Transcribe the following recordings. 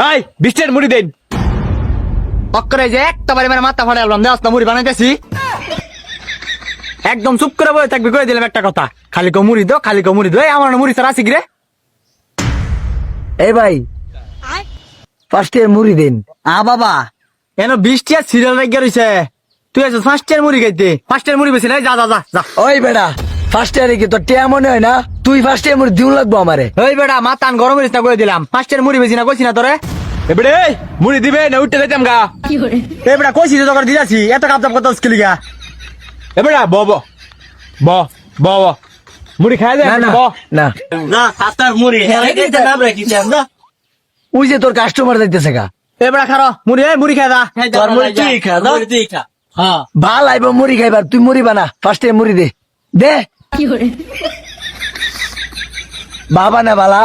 ভাই 20 টাকার মুড়ি দেন। অক্করে যে একটা বারে মানে মাথা ফাড়ে আলবাম দেওয়া মুড়ি বানাইতেছি। একদম চুপ করে বসে থাকবি, করে দিলাম একটা কথা, খালি কো মুড়ি দো, খালি কো মুড়ি দো। এই আমার না মুড়ি ছাড়া আছে কি রে? এই ভাই ফার্স্ট ইয়ার মুড়ি দিন। বাবা এন 20 টাকা সিরিয়াল রেখে রইছে, তুই আছিস ফার্স্ট ইয়ার মুড়ি খাইতে। ফার্স্ট ইয়ার মুড়ি বেশি নাই, যা যা যা যা। ওই বেটা ফার্স্ট ইয়ারে কি তোর টিয়া মনে হয় না? তুই ফার্স্ট ইয়ার মুড়ি দিউ লাগবো আমারে। ওই বেটা মাতান গরম হইছে না, করে দিলাম। ফার্স্ট ইয়ার মুড়ি বেশি না কইছি না তোরে? এবারে মুড়ি দিবে না উঠতে যাইতাম গা। এই বেটা কইছি তো তোকে দিলাছি, এত কাপ কত স্কিল গা। এ বেটা ব ব ব ব ব মুড়ি খাই দে। না না ব না না সাতটা মুড়ি হেলাইতে নাম রাখিছি আমরা। ওই যে তোর কাস্টমার যাইতেছে গা। এ বেটা খারো মুড়ি, এই মুড়ি খাই দা। তোর মুড়ি তুই খা না মুড়ি তুই খা। হ্যাঁ ভাল আইব মুড়ি খাইবার, তুই মুড়ি বানা। ফার্স্ট ইয়ার মুড়ি দে দে। বাবা না বালা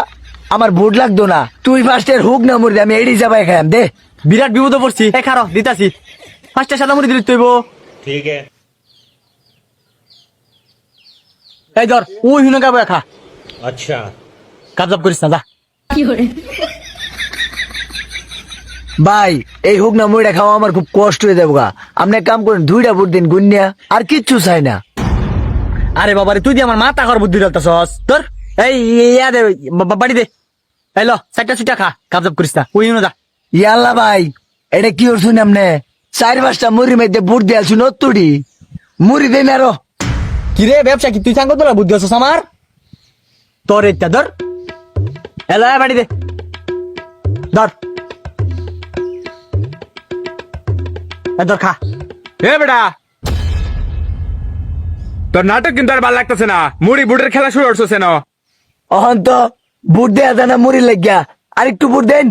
আমার বুট লাগতো না, তুই ফার্স্ট ইয়ার হুক না মুড়ি দে, আমি এড়ি যাবাই খাইম দে। বিরাট বিপদে পড়ছি। এ খারো দিতাছি। ফার্স্ট ইয়ার সাদা মুড়ি দিলি তুইব। ঠিক আছে এই ধর ওই হুনে গাবে খা, আচ্ছা কাবজাব করিস না, যা। ভাই এই হুক না মুড়িটা খাওয়া আমার খুব কষ্ট হয়ে যাবো গা। আপনি এক কাম করেন 2টা বুট দিন গুন্যা, আর কিচ্ছু চাই না। আরে বাবা রে, তুই দিয়ে আমার মাথা খর বুদ্ধি ডালতাছস। তোর এই ইয়া দে, বাড়ি দে। এই ল চারটা সুটা খা, কাবজাব করিস না, ওই হুনে যা। ইয়াল্লা ভাই এটা কি করছুন আপনি? 4-5টা মুড়ি মধ্যে বুট দিয়ে আসুন নতুড়ি মুড়ি দেন আরো। কি রে ব্যবসা কি তুই সাঙ্গ তোলা বুদ্ধি আছস আমার? তোর এটা ধর, এলা বাড়ি দে, ধর। ধর খা। এ বেটা তোর নাটক কিন্তু আর ভালো লাগতেছে না। মুড়ি বুটের খেলা শুরু করছে না? অহন তো বুট দেয়া দেয় না মুড়ি লাগিয়া, আর একটু বুট দেন।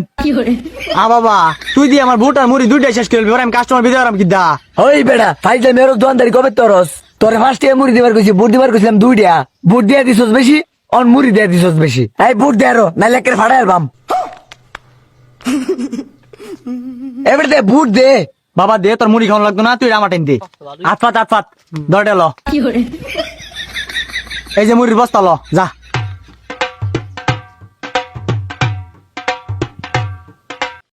বাবা তুই দিয়ে আমার বুট আর মুড়ি দুইটাই শেষ করে দিবি, আমি কাস্টমার বিদে আর কি দা। ওই বেটা ফাইজে মেরো দোয়ানদারি কবে তরস? তোরে ফার্স্ট ইয়ার মুড়ি দিবার কইছি, বুট দিবার কইছিলাম 2টা। বুট দিয়া দিছস বেশি, অন মুড়ি দিয়া দিছস বেশি। এই বুট দে আরো, নাইলে একের ফাড়াই আলবাম। এবার দে বুট দে। বাবা দে, তোর মুড়ি খাওয়ানো লাগতো না, তুই আমার টাইম দে। আটফাত ধর ল, এই যে মুড়ির বস্তা ল, যা।